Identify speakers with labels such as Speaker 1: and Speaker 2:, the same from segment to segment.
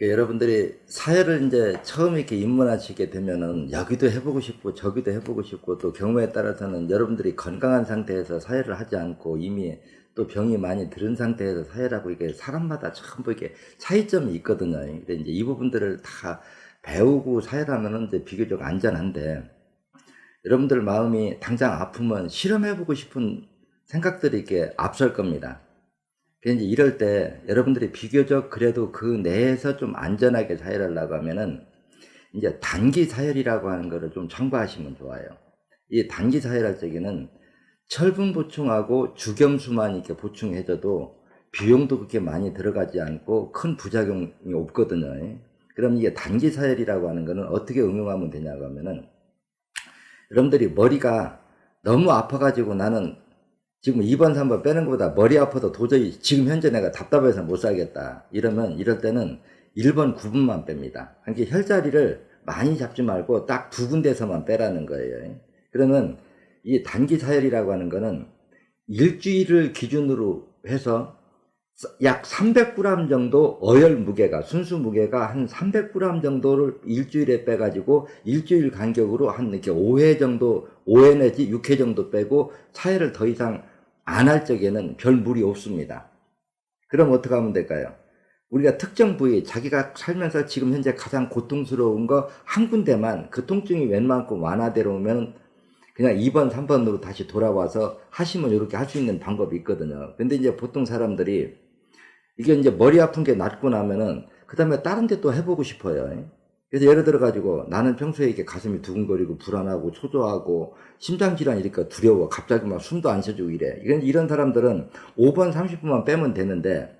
Speaker 1: 여러분들이 사회를 이제 처음 이렇게 입문하시게 되면은 여기도 해보고 싶고 저기도 해보고 싶고 또 경우에 따라서는 여러분들이 건강한 상태에서 사회를 하지 않고 이미 또 병이 많이 들은 상태에서 사회를 하고 이게 사람마다 전부 이게 차이점이 있거든요. 근데 이제 이 부분들을 다 배우고 사회를 하면은 이제 비교적 안전한데 여러분들 마음이 당장 아프면 실험해보고 싶은 생각들이 이렇게 앞설 겁니다. 이제 이럴 때 여러분들이 비교적 그래도 그 내에서 좀 안전하게 사회를 하려고 하면은 이제 단기 사혈이라고 하는 거를 좀 참고하시면 좋아요. 이 단기 사혈할 적에는 철분 보충하고 주겸수만 이렇게 보충해줘도 비용도 그렇게 많이 들어가지 않고 큰 부작용이 없거든요. 그럼 이게 단기 사혈이라고 하는 거는 어떻게 응용하면 되냐고 하면은 여러분들이 머리가 너무 아파가지고 나는 지금 2번, 3번 빼는 것보다 머리 아파도 도저히 지금 현재 내가 답답해서 못 살겠다. 이럴 때는 1번, 9번만 뺍니다. 그러니까 혈자리를 많이 잡지 말고 딱 두 군데서만 빼라는 거예요. 그러면 이 단기 사혈이라고 하는 거는 일주일을 기준으로 해서 약 300g 정도 어혈 무게가, 순수 무게가 한 300g 정도를 일주일에 빼가지고 일주일 간격으로 한 이렇게 5회 정도, 5회 내지 6회 정도 빼고 사혈을 더 이상 안 할 적에는 별 무리 없습니다. 그럼 어떻게 하면 될까요? 우리가 특정 부위, 자기가 살면서 지금 현재 가장 고통스러운 거 한 군데만 그 통증이 웬만큼 완화되러 오면 그냥 2번, 3번으로 다시 돌아와서 하시면 이렇게 할 수 있는 방법이 있거든요. 근데 이제 보통 사람들이 이게 이제 머리 아픈 게 낫고 나면은 그 다음에 다른 데 또 해보고 싶어요. 그래서 예를 들어 가지고 나는 평소에 이렇게 가슴이 두근거리고 불안하고 초조하고 심장질환이 이러니까 두려워. 갑자기 막 숨도 안 쉬어지고 이래. 이런 사람들은 5번, 30분만 빼면 되는데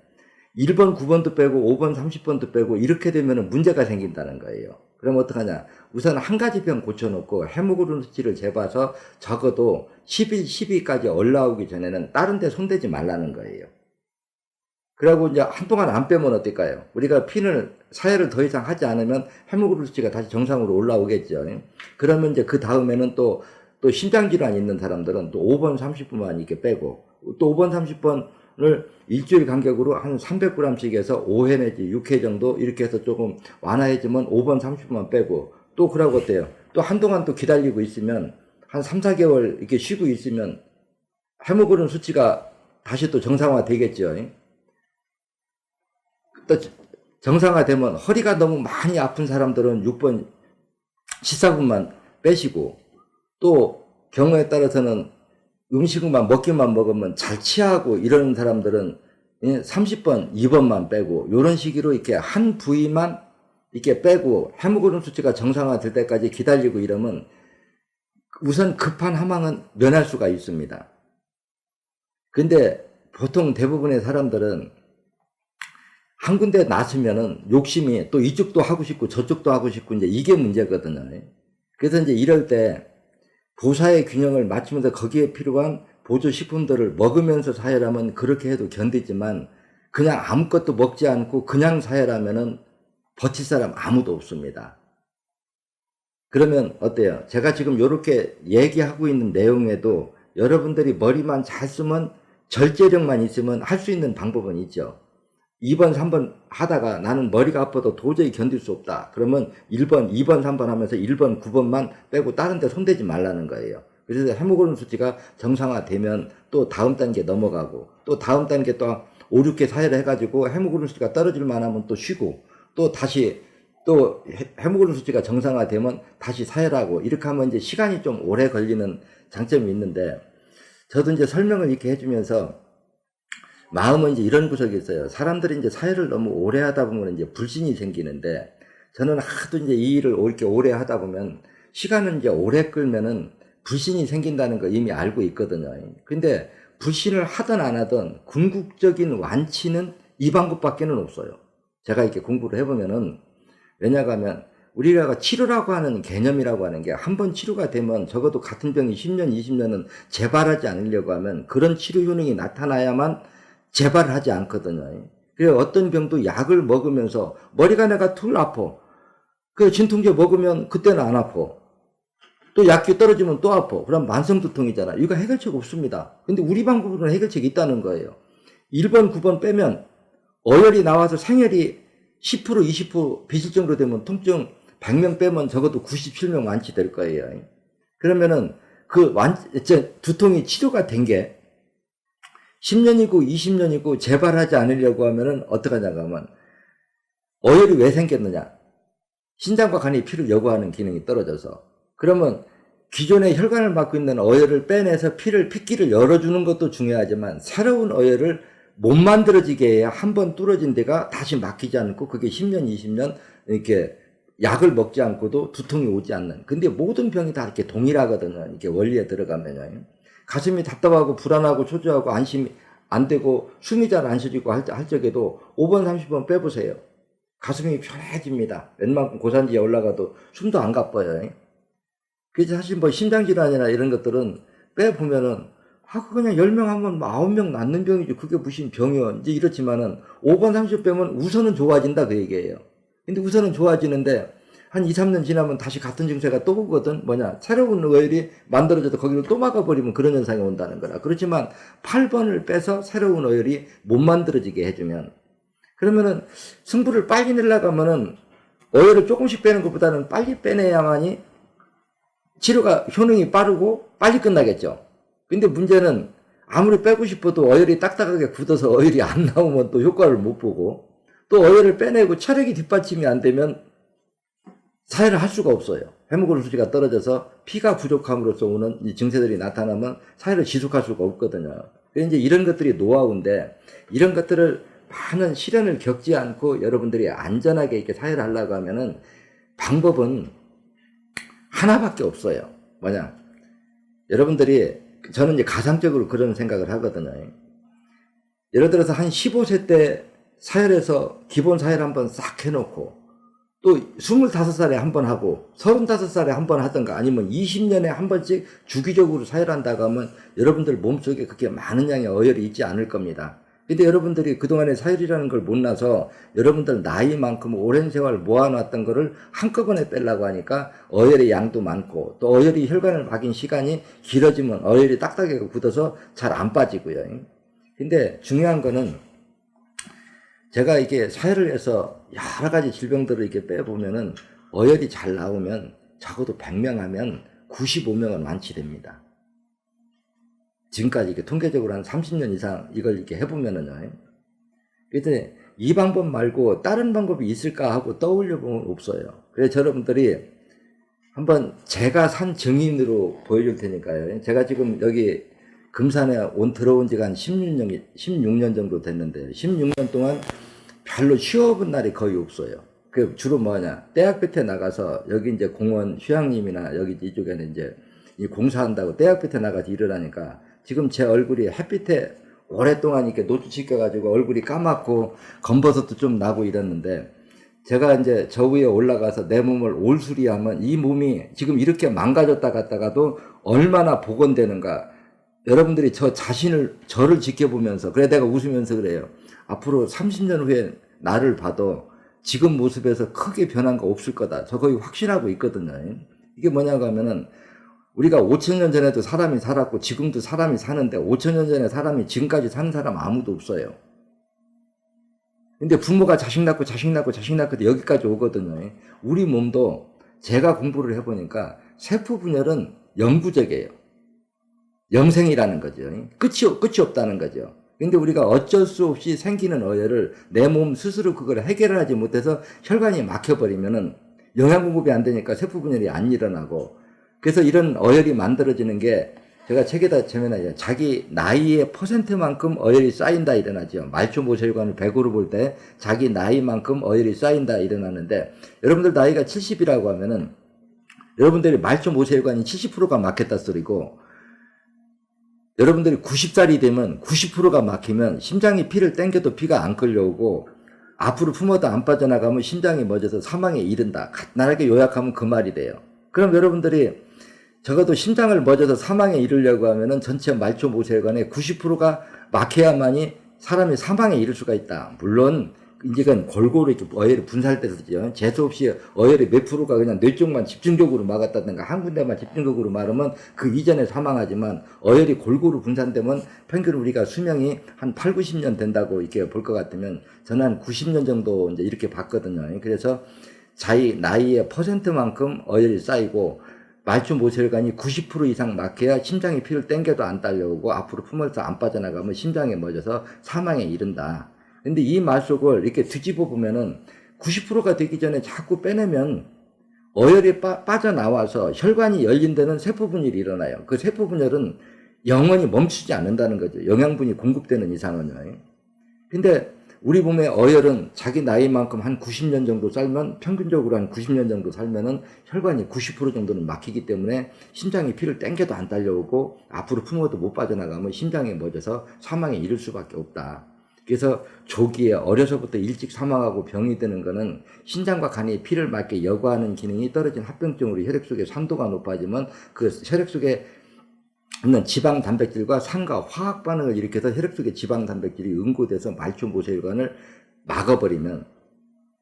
Speaker 1: 1번, 9번도 빼고 5번, 30번도 빼고 이렇게 되면은 문제가 생긴다는 거예요. 그럼 어떡하냐? 우선 한 가지 병 고쳐놓고 헤모글로빈 수치를 재봐서 적어도 10일, 12일까지 올라오기 전에는 다른 데 손대지 말라는 거예요. 그러고 이제 한동안 안 빼면 어떨까요? 우리가 사혈을 더 이상 하지 않으면 헤모글로빈 수치가 다시 정상으로 올라오겠죠. 그러면 이제 그 다음에는 또 심장질환이 있는 사람들은 또 5번, 30분만 이렇게 빼고 또 5번, 30번을 일주일 간격으로 한 300g씩 해서 5회 내지 6회 정도 이렇게 해서 조금 완화해지면 5번, 30분만 빼고 또 그러고 어때요? 또 한동안 또 기다리고 있으면 한 3, 4개월 이렇게 쉬고 있으면 헤모글로빈 수치가 다시 또 정상화 되겠죠. 또 정상화되면 허리가 너무 많이 아픈 사람들은 6번 14분만 빼시고 또 경우에 따라서는 음식만 먹기만 먹으면 잘 취하고 이런 사람들은 30번 2번만 빼고 이런 식으로 이렇게 한 부위만 이렇게 빼고 헤모글로빈 수치가 정상화될 때까지 기다리고 이러면 우선 급한 사망은 면할 수가 있습니다. 근데 보통 대부분의 사람들은 한 군데 놨으면은 욕심이 또 이쪽도 하고 싶고 저쪽도 하고 싶고 이제 이게 문제거든요. 그래서 이제 이럴 때 보사의 균형을 맞추면서 거기에 필요한 보조식품들을 먹으면서 사혈하면 그렇게 해도 견디지만 그냥 아무것도 먹지 않고 그냥 사혈하면은 버틸 사람 아무도 없습니다. 그러면 어때요? 제가 지금 이렇게 얘기하고 있는 내용에도 여러분들이 머리만 잘 쓰면 절제력만 있으면 할 수 있는 방법은 있죠. 2번, 3번 하다가 나는 머리가 아파도 도저히 견딜 수 없다. 그러면 1번, 2번, 3번 하면서 1번, 9번만 빼고 다른 데 손대지 말라는 거예요. 그래서 헤모글로빈 수치가 정상화되면 또 다음 단계 넘어가고 또 다음 단계 또 5, 6개 사혈을 해가지고 헤모글로빈 수치가 떨어질 만하면 또 쉬고 또 다시 또 헤모글로빈 수치가 정상화되면 다시 사혈하고 이렇게 하면 이제 시간이 좀 오래 걸리는 장점이 있는데 저도 이제 설명을 이렇게 해주면서 마음은 이제 이런 구석이 있어요. 사람들이 이제 사회를 너무 오래 하다 보면 이제 불신이 생기는데 저는 하도 이제 이 일을 이렇게 오래 하다 보면 시간을 이제 오래 끌면은 불신이 생긴다는 거 이미 알고 있거든요. 근데 불신을 하든 안 하든 궁극적인 완치는 이 방법밖에는 없어요. 제가 이렇게 공부를 해보면은 왜냐하면 우리가 치료라고 하는 개념이라고 하는 게 한 번 치료가 되면 적어도 같은 병이 10년, 20년은 재발하지 않으려고 하면 그런 치료 효능이 나타나야만 재발을 하지 않거든요. 그래서 어떤 병도 약을 먹으면서 머리가 내가 툴 아파. 그 진통제 먹으면 그때는 안 아파. 또 약이 떨어지면 또 아파. 그럼 만성두통이잖아. 이거 해결책 없습니다. 근데 우리 방법으로는 해결책이 있다는 거예요. 1번, 9번 빼면 어혈이 나와서 생혈이 10% 20% 비실 정도 되면 통증 100명 빼면 적어도 97명 완치될 거예요. 그러면은 그 두통이 치료가 된 게 10년이고 20년이고 재발하지 않으려고 하면은 어떡하냐고 하면 어혈이 왜 생겼느냐? 신장과 간이 피를 요구하는 기능이 떨어져서. 그러면 기존의 혈관을 막고 있는 어혈을 빼내서 피끼를 열어주는 것도 중요하지만 새로운 어혈을 못 만들어지게 해야 한 번 뚫어진 데가 다시 막히지 않고 그게 10년, 20년 이렇게 약을 먹지 않고도 두통이 오지 않는. 근데 모든 병이 다 이렇게 동일하거든요. 이렇게 원리에 들어가면요. 가슴이 답답하고 불안하고 초조하고 안심이 안 되고 숨이 잘 안 쉬지고 할 적에도 5번, 30번 빼보세요. 가슴이 편해집니다. 웬만큼 고산지에 올라가도 숨도 안 가빠요. 그래서 사실 뭐 심장질환이나 이런 것들은 빼보면은, 그냥 10명 하면 9명 낫는 병이지. 그게 무슨 병이요. 이제 이렇지만은 5번, 30번 빼면 우선은 좋아진다. 그 얘기예요. 근데 우선은 좋아지는데 한 2, 3년 지나면 다시 같은 증세가 또 오거든. 새로운 어혈이 만들어져도 거기를 또 막아버리면 그런 현상이 온다는 거라. 그렇지만 8번을 빼서 새로운 어혈이 못 만들어지게 해주면, 그러면은 승부를 빨리 내려고 하면은 어혈을 조금씩 빼는 것보다는 빨리 빼내야만이 치료가 효능이 빠르고 빨리 끝나겠죠. 근데 문제는 아무리 빼고 싶어도 어혈이 딱딱하게 굳어서 어혈이 안 나오면 또 효과를 못 보고, 또 어혈을 빼내고 혈액이 뒷받침이 안 되면 사회를 할 수가 없어요. 해모글로빈 수치가 떨어져서 피가 부족함으로써 오는 이 증세들이 나타나면 사회를 지속할 수가 없거든요. 그래서 이제 이런 것들이 노하우인데, 이런 것들을 많은 시련을 겪지 않고 여러분들이 안전하게 이렇게 사회를 하려고 하면은 방법은 하나밖에 없어요. 여러분들이, 저는 이제 가상적으로 그런 생각을 하거든요. 예를 들어서 한 15세 때 사혈에서 기본 사혈 한번 싹 해놓고, 또 25살에 한 번 하고 35살에 한 번 하든가, 아니면 20년에 한 번씩 주기적으로 사혈한다고 하면 여러분들 몸속에 그렇게 많은 양의 어혈이 있지 않을 겁니다. 근데 여러분들이 그동안에 사혈이라는 걸 못나서 여러분들 나이만큼 오랜 세월 모아놨던 거를 한꺼번에 빼려고 하니까 어혈의 양도 많고, 또 어혈이 혈관을 막인 시간이 길어지면 어혈이 딱딱하게 굳어서 잘 안 빠지고요. 근데 중요한 거는, 제가 이게 사혈을 해서 여러 가지 질병들을 이렇게 빼보면은 어혈이 잘 나오면 적어도 100명 하면 95명은 완치됩니다. 지금까지 이렇게 통계적으로 한 30년 이상 이걸 이렇게 해보면은요. 그래서 이 방법 말고 다른 방법이 있을까 하고 떠올려보면 없어요. 그래서 여러분들이 한번 제가 산 증인으로 보여줄 테니까요. 제가 지금 여기 금산에 들어온 지가 한 16년 정도 됐는데, 16년 동안 별로 쉬어본 날이 거의 없어요. 그 주로 대학 끝에 나가서 여기 이제 공원 휴양림이나 여기 이쪽에는 이제 이 공사한다고 대학 끝에 나가서 일을 하니까 지금 제 얼굴이 햇빛에 오랫동안 이렇게 노출시켜가지고 얼굴이 까맣고 검버섯도 좀 나고 이랬는데, 제가 이제 저 위에 올라가서 내 몸을 올수리하면 이 몸이 지금 이렇게 망가졌다 갔다가도 얼마나 복원되는가. 여러분들이 저를 지켜보면서, 그래 내가 웃으면서 그래요. 앞으로 30년 후에 나를 봐도 지금 모습에서 크게 변한 거 없을 거다. 저 거의 확신하고 있거든요. 이게 뭐냐고 하면은, 우리가 5,000년 전에도 사람이 살았고 지금도 사람이 사는데 5,000년 전에 사람이 지금까지 사는 사람 아무도 없어요. 근데 부모가 자식 낳고 여기까지 오거든요. 우리 몸도 제가 공부를 해보니까 세포 분열은 영구적이에요. 영생이라는 거죠. 끝이 없다는 거죠. 근데 우리가 어쩔 수 없이 생기는 어혈을 내 몸 스스로 그걸 해결을 하지 못해서 혈관이 막혀버리면은 영양 공급이 안 되니까 세포 분열이 안 일어나고, 그래서 이런 어혈이 만들어지는 게, 제가 책에다 제면하죠. 자기 나이의 퍼센트만큼 어혈이 쌓인다 일어나죠. 말초 모세혈관을 100으로 볼 때 자기 나이만큼 어혈이 쌓인다 일어나는데, 여러분들 나이가 70이라고 하면은 여러분들이 말초 모세혈관이 70%가 막혔다 소리고, 여러분들이 90살이 되면 90%가 막히면 심장이 피를 땡겨도 피가 안 끌려오고, 앞으로 품어도 안 빠져나가면 심장이 멎어서 사망에 이른다. 간단하게 요약하면 그 말이 돼요. 그럼 여러분들이 적어도 심장을 멎어서 사망에 이르려고 하면은 전체 말초 모세혈관의 90%가 막혀야만이 사람이 사망에 이를 수가 있다. 물론 이제는 골고루 이렇게 어혈이 분산돼서 재수 없이 어혈의 몇 프로가 그냥 뇌 쪽만 집중적으로 막았다든가 한 군데만 집중적으로 말하면 그 이전에 사망하지만 어혈이 골고루 분산되면 평균 우리가 수명이 한 8, 90년 된다고 이렇게 볼 것 같으면 저는 한 90년 정도 이제 이렇게 봤거든요. 그래서 자기 나이의 퍼센트만큼 어혈이 쌓이고 말초 모세혈관이 90% 이상 막혀야 심장이 피를 땡겨도 안 딸려오고 앞으로 품어서 안 빠져나가면 심장에 멎어서 사망에 이른다. 근데 이 말 속을 이렇게 뒤집어 보면은 90%가 되기 전에 자꾸 빼내면 어혈이 빠져나와서 혈관이 열린 데는 세포분열이 일어나요. 그 세포분열은 영원히 멈추지 않는다는 거죠. 영양분이 공급되는 이상은요. 근데 우리 몸의 어혈은 자기 나이만큼 한 90년 정도 살면 평균적으로 한 90년 정도 살면은 혈관이 90% 정도는 막히기 때문에 심장이 피를 땡겨도 안 달려오고 앞으로 품어도 못 빠져나가면 심장에 멎어서 사망에 이를 수밖에 없다. 그래서 조기에 어려서부터 일찍 사망하고 병이 드는 거는 신장과 간이 피를 맑게 여과하는 기능이 떨어진 합병증으로 혈액 속의 산도가 높아지면 그 혈액 속에 있는 지방 단백질과 산과 화학 반응을 일으켜서 혈액 속의 지방 단백질이 응고돼서 말초 모세혈관을 막아버리면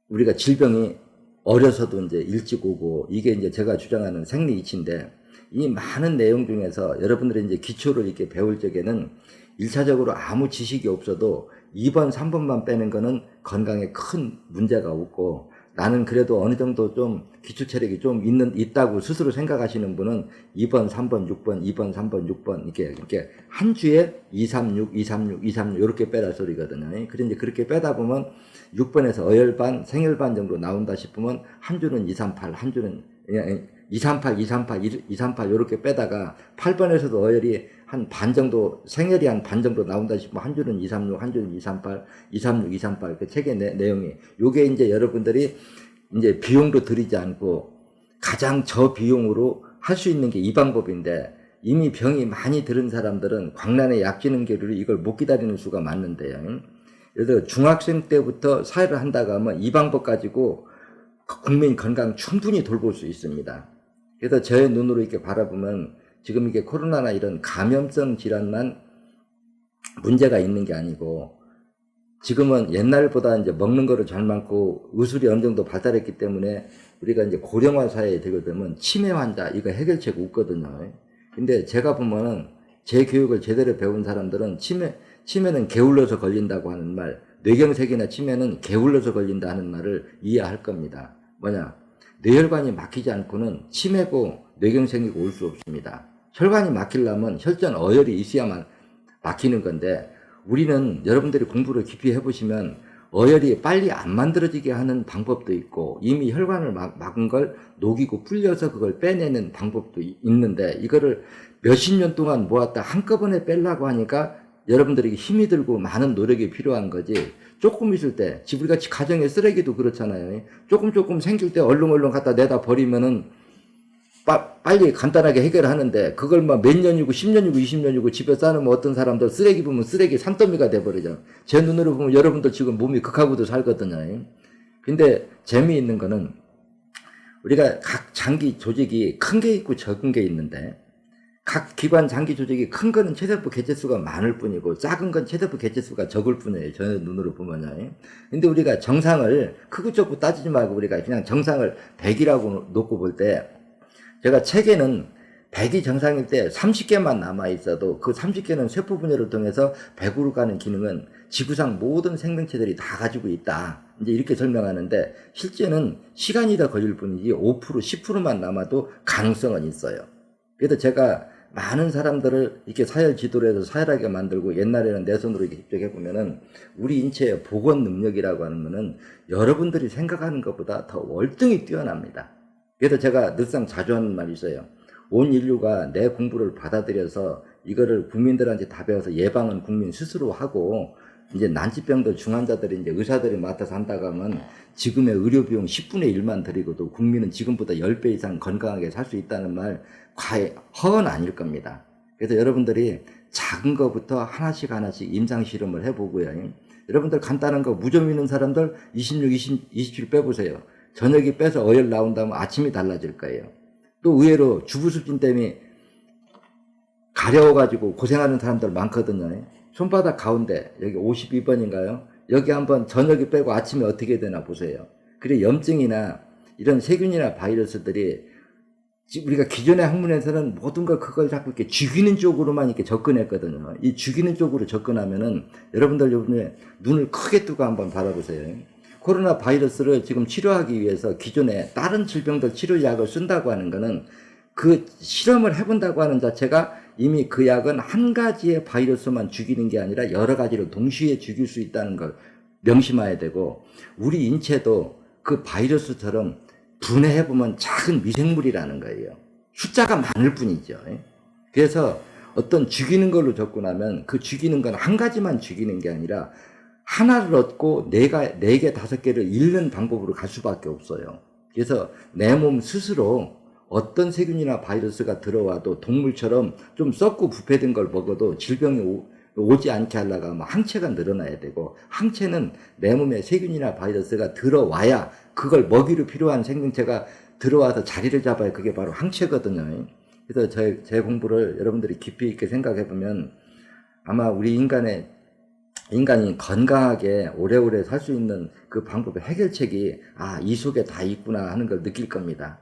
Speaker 1: 우리가 질병이 어려서도 이제 일찍 오고 이게 이제 제가 주장하는 생리 이치인데 이 많은 내용 중에서 여러분들이 이제 기초를 이렇게 배울 적에는 1차적으로 아무 지식이 없어도 2번, 3번만 빼는 거는 건강에 큰 문제가 없고 나는 그래도 어느 정도 좀 기초 체력이 좀 있다고 스스로 생각하시는 분은 2번, 3번, 6번, 2번, 3번, 6번 이렇게 한 주에 2, 3, 6, 2, 3, 6, 2, 3, 6 이렇게 빼라 소리거든요. 그런데 이제 그렇게 빼다 보면 6번에서 어혈반, 생혈반 정도 나온다 싶으면 한 주는 2, 3, 8, 한 주는 2, 3, 8, 2, 3, 8, 2, 3, 8 이렇게 빼다가 8번에서도 어혈이 한 반 정도, 생혈이 한 반 정도 나온다 싶으면 한 주는 2, 3, 6, 한 주는 2, 3, 8, 2, 3, 6, 2, 3, 8 그 책의 내용이 요게 이제 여러분들이 이제 비용도 들이지 않고 가장 저비용으로 할 수 있는 게 이 방법인데 이미 병이 많이 들은 사람들은 광란의 약지는 계류로 이걸 못 기다리는 수가 많은데요. 그래서 중학생 때부터 사회를 한다고 하면 이 방법 가지고 국민 건강 충분히 돌볼 수 있습니다. 그래서 저의 눈으로 이렇게 바라보면 지금 이게 코로나나 이런 감염성 질환만 문제가 있는 게 아니고 지금은 옛날보다 이제 먹는 거를 잘 많고 의술이 어느 정도 발달했기 때문에 우리가 이제 고령화 사회에 되게 되면 치매 환자 이거 해결책 없거든요. 근데 제가 보면은 제 교육을 제대로 배운 사람들은 치매는 게을러서 걸린다고 하는 말, 뇌경색이나 치매는 게을러서 걸린다 하는 말을 이해할 겁니다. 뭐냐? 뇌혈관이 막히지 않고는 치매고 뇌경색이고 올 수 없습니다. 혈관이 막히려면 혈전 어혈이 있어야만 막히는 건데 우리는 여러분들이 공부를 깊이 해보시면 어혈이 빨리 안 만들어지게 하는 방법도 있고 이미 혈관을 막은 걸 녹이고 불려서 그걸 빼내는 방법도 있는데 이거를 몇십 년 동안 모았다 한꺼번에 빼려고 하니까 여러분들에게 힘이 들고 많은 노력이 필요한 거지. 조금 있을 때, 우리가 가정의 쓰레기도 그렇잖아요. 조금 생길 때 얼렁얼렁 갖다 내다 버리면은 빨리 간단하게 해결하는데 그걸 막 몇 년이고 10년이고 20년이고 집에 쌓아놓으면 어떤 사람들 쓰레기 보면 쓰레기 산더미가 돼버리죠. 제 눈으로 보면 여러분들 지금 몸이 극하고도 살거든요. 근데 재미있는 거는 우리가 각 장기 조직이 큰 게 있고 적은 게 있는데 각 기관 장기 조직이 큰 거는 체세포 개체수가 많을 뿐이고 작은 건 체세포 개체수가 적을 뿐이에요. 저 눈으로 보면요. 근데 우리가 정상을 크고 적고 따지지 말고 우리가 그냥 정상을 100이라고 놓고 볼 때 제가 책에는 100이 정상일 때 30개만 남아있어도 그 30개는 세포 분열을 통해서 100으로 가는 기능은 지구상 모든 생명체들이 다 가지고 있다. 이제 이렇게 설명하는데 실제는 시간이 더 걸릴 뿐이지 5%, 10%만 남아도 가능성은 있어요. 그래서 제가 많은 사람들을 이렇게 사열 지도를 해서 사열하게 만들고 옛날에는 내 손으로 이렇게 입력해보면은 우리 인체의 복원 능력이라고 하는 거는 여러분들이 생각하는 것보다 더 월등히 뛰어납니다. 그래서 제가 늘상 자주 하는 말이 있어요. 온 인류가 내 공부를 받아들여서 이거를 국민들한테 다 배워서 예방은 국민 스스로 하고 이제 난치병들 중환자들이 이제 의사들이 맡아서 한다고 하면 지금의 의료 비용 10분의 1만 들이고도 국민은 지금보다 10배 이상 건강하게 살 수 있다는 말 과연 허언 아닐 겁니다. 그래서 여러분들이 작은 거부터 하나씩 임상 실험을 해보고요. 여러분들 간단한 거 무좀 있는 사람들 26, 27 빼보세요. 저녁이 빼서 어혈 나온다면 아침이 달라질 거예요. 또 의외로 주부습진 때문에 가려워가지고 고생하는 사람들 많거든요. 손바닥 가운데 여기 52번인가요? 여기 한번 저녁에 빼고 아침에 어떻게 되나 보세요. 그리고 염증이나 이런 세균이나 바이러스들이 우리가 기존의 학문에서는 모든 걸 그걸 자꾸 이렇게 죽이는 쪽으로만 이렇게 접근했거든요. 이 죽이는 쪽으로 접근하면은 여러분들 요번에 눈을 크게 뜨고 한번 바라보세요. 코로나 바이러스를 지금 치료하기 위해서 기존에 다른 질병들 치료약을 쓴다고 하는 거는 그 실험을 해본다고 하는 자체가 이미 그 약은 한 가지의 바이러스만 죽이는 게 아니라 여러 가지로 동시에 죽일 수 있다는 걸 명심해야 되고, 우리 인체도 그 바이러스처럼 분해해보면 작은 미생물이라는 거예요. 숫자가 많을 뿐이죠. 그래서 어떤 죽이는 걸로 접근하면 그 죽이는 건 한 가지만 죽이는 게 아니라 하나를 얻고 네 개, 다섯 개를 잃는 방법으로 갈 수밖에 없어요. 그래서 내 몸 스스로 어떤 세균이나 바이러스가 들어와도 동물처럼 좀 썩고 부패된 걸 먹어도 질병이 오지 않게 하려고 하면 항체가 늘어나야 되고, 항체는 내 몸에 세균이나 바이러스가 들어와야 그걸 먹이로 필요한 생명체가 들어와서 자리를 잡아야 그게 바로 항체거든요. 그래서 제 공부를 여러분들이 깊이 있게 생각해 보면 아마 우리 인간이 건강하게 오래오래 살 수 있는 그 방법의 해결책이 이 속에 다 있구나 하는 걸 느낄 겁니다.